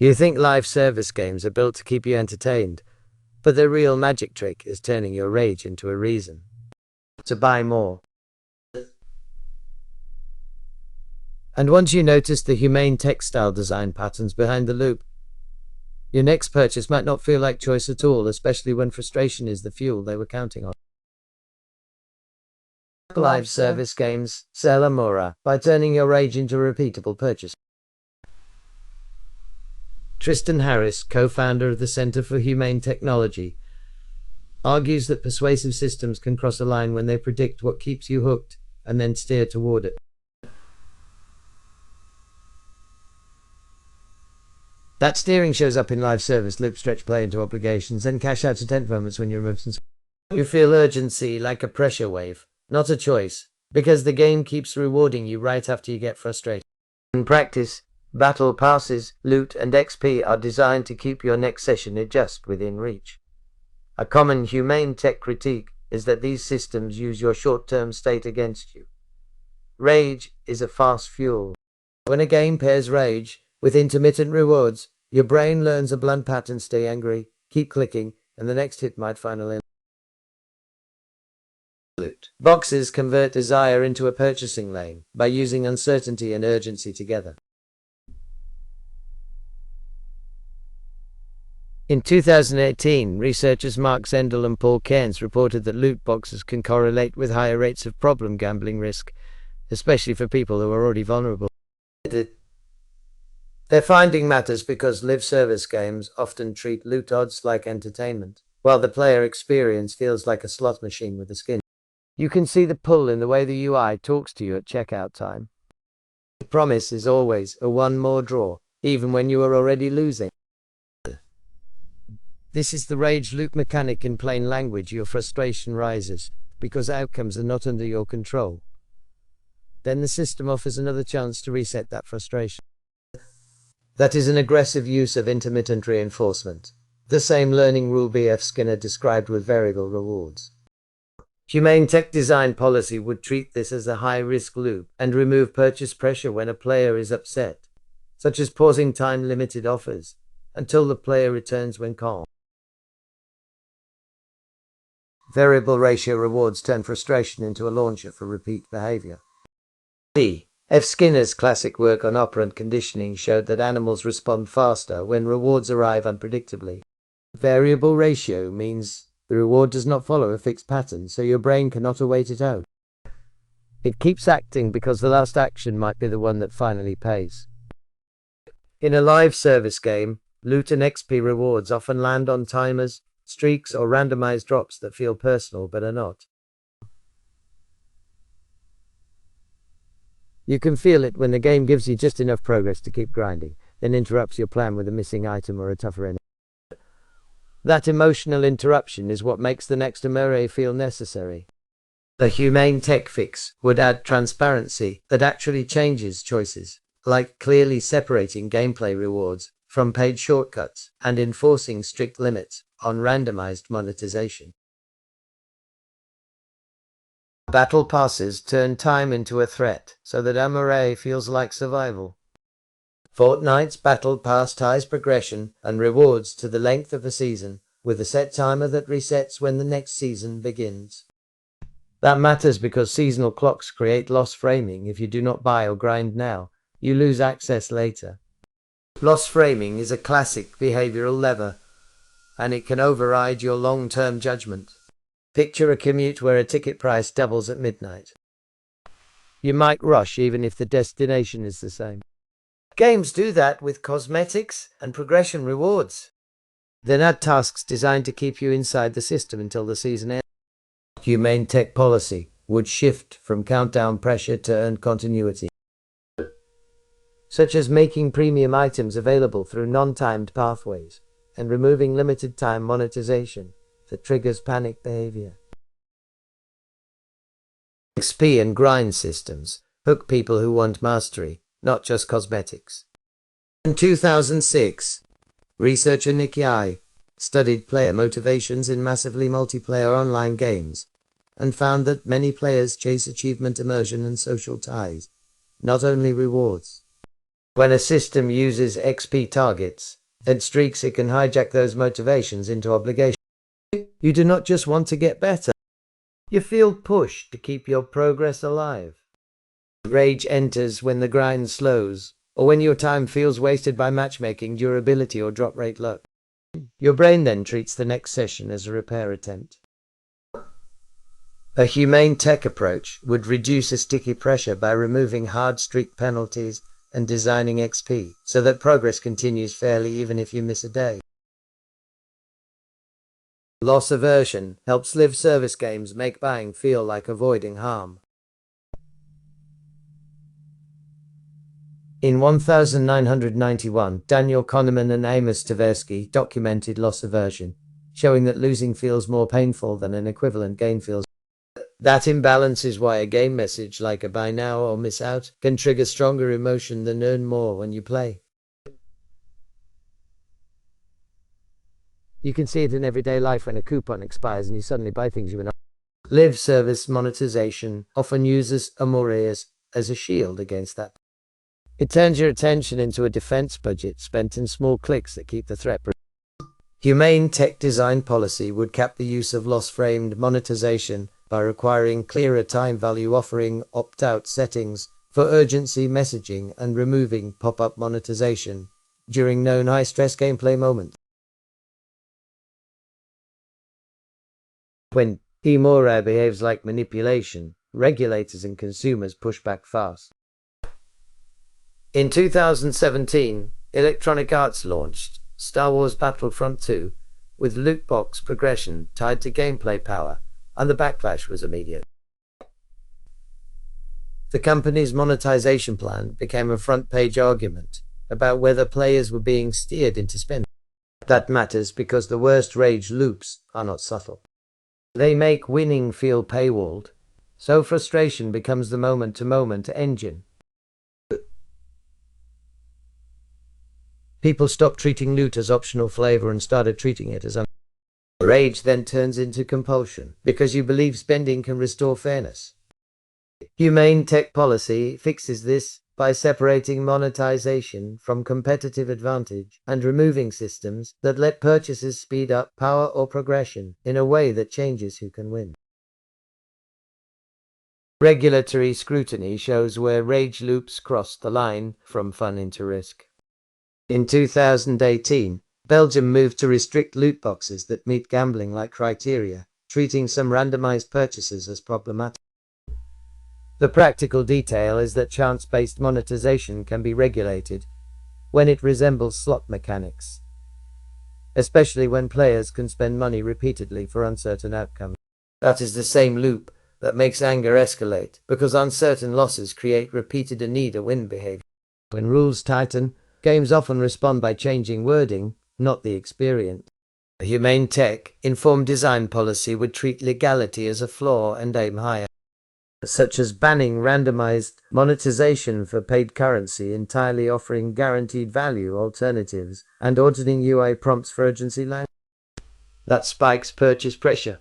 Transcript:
You think live service games are built to keep you entertained, but the real magic trick is turning your rage into a reason to buy more. And once you notice the Humane Tech style design patterns behind the loop, your next purchase might not feel like choice at all, especially when frustration is the fuel they were counting on. Live service games sell more by turning your rage into a repeatable purchase. Tristan Harris, co-founder of the Center for Humane Technology, argues that persuasive systems can cross a line when they predict what keeps you hooked and then steer toward it. That steering shows up in live service, loop stretch play into obligations, and cash out intent moments when you're emotions. You feel urgency like a pressure wave, not a choice, because the game keeps rewarding you right after you get frustrated. In practice, battle passes, loot, and XP are designed to keep your next session just within reach. A common Humane Tech critique is that these systems use your short-term state against you. Rage is a fast fuel. When a game pairs rage with intermittent rewards, your brain learns a blunt pattern: stay angry, keep clicking, and the next hit might finally loot. Boxes convert desire into a purchasing lane by using uncertainty and urgency together. In 2018, researchers Mark Zendle and Cairns reported that loot boxes can correlate with higher rates of problem gambling risk, especially for people who are already vulnerable. Their finding matters because live service games often treat loot odds like entertainment, while the player experience feels like a slot machine with a skin. You can see the pull in the way the UI talks to you at checkout time. The promise is always a one more draw, even when you are already losing. This is the rage loop mechanic in plain language. Your frustration rises because outcomes are not under your control. Then the system offers another chance to reset that frustration. That is an aggressive use of intermittent reinforcement, the same learning rule B.F. Skinner described with variable rewards. Humane Tech design policy would treat this as a high-risk loop and remove purchase pressure when a player is upset, such as pausing time-limited offers until the player returns when calm. Variable ratio rewards turn frustration into a launcher for repeat behavior. F. Skinner's classic work on operant conditioning showed that animals respond faster when rewards arrive unpredictably. Variable ratio means the reward does not follow a fixed pattern, so your brain cannot await it out. It keeps acting because the last action might be the one that finally pays. In a live service game, loot and XP rewards often land on timers, streaks, or randomized drops that feel personal but are not. You can feel it when the game gives you just enough progress to keep grinding, then interrupts your plan with a missing item or a tougher enemy. That emotional interruption is what makes the next Amore feel necessary. The Humane Tech fix would add transparency that actually changes choices, like clearly separating gameplay rewards from paid shortcuts and enforcing strict limits on randomized monetization. Battle passes turn time into a threat, so that Amore feels like survival. Fortnite's Battle Pass ties progression and rewards to the length of a season, with a set timer that resets when the next season begins. That matters because seasonal clocks create loss framing. If you do not buy or grind now, you lose access later. Loss framing is a classic behavioral lever, and it can override your long-term judgment. Picture a commute where a ticket price doubles at midnight. You might rush even if the destination is the same. Games do that with cosmetics and progression rewards. Then add tasks designed to keep you inside the system until the season ends. Humane Tech policy would shift from countdown pressure to earned continuity, such as making premium items available through non-timed pathways and removing limited time monetization that triggers panic behavior. XP and grind systems hook people who want mastery, not just cosmetics. In 2006, researcher Nick Yai studied player motivations in massively multiplayer online games and found that many players chase achievement, immersion, and social ties, not only rewards. When a system uses XP targets and streaks, it can hijack those motivations into obligation. You do not just want to get better. You feel pushed to keep your progress alive. Rage enters when the grind slows, or when your time feels wasted by matchmaking, durability, or drop rate luck. Your brain then treats the next session as a repair attempt. A humane tech approach would reduce a sticky pressure by removing hard streak penalties and designing XP so that progress continues fairly even if you miss a day. Loss aversion helps live service games make buying feel like avoiding harm. In 1991, Daniel Kahneman and Amos Tversky documented loss aversion, showing that losing feels more painful than an equivalent gain feels. That imbalance is why a game message like a buy now or miss out can trigger stronger emotion than earn more when you play. You can see it in everyday life when a coupon expires and you suddenly buy things you were not. Live service monetization often uses amores as a shield against that. It turns your attention into a defense budget spent in small clicks that keep the threat. Humane tech design policy would cap the use of loss-framed monetization by requiring clearer time value, offering opt-out settings for urgency messaging, and removing pop-up monetization during known high-stress gameplay moments. When amore behaves like manipulation, regulators and consumers push back fast. In 2017, Electronic Arts launched Star Wars Battlefront II with loot box progression tied to gameplay power, and the backlash was immediate. The company's monetization plan became a front-page argument about whether players were being steered into spending. That matters because the worst rage loops are not subtle. They make winning feel paywalled, so frustration becomes the moment-to-moment engine. People stopped treating loot as optional flavor and started treating it as rage then turns into compulsion, because you believe spending can restore fairness. Humane tech policy fixes this by separating monetization from competitive advantage and removing systems that let purchases speed up power or progression in a way that changes who can win. Regulatory scrutiny shows where rage loops cross the line from fun into risk. In 2018, Belgium moved to restrict loot boxes that meet gambling-like criteria, treating some randomized purchases as problematic. The practical detail is that chance-based monetization can be regulated when it resembles slot mechanics, especially when players can spend money repeatedly for uncertain outcomes. That is the same loop that makes anger escalate, because uncertain losses create repeated need-to-win behavior. When rules tighten, games often respond by changing wording, not the experience. A humane tech informed design policy would treat legality as a flaw and aim higher, such as banning randomized monetization for paid currency, entirely offering guaranteed value alternatives, and auditing UI prompts for urgency language. That spikes purchase pressure.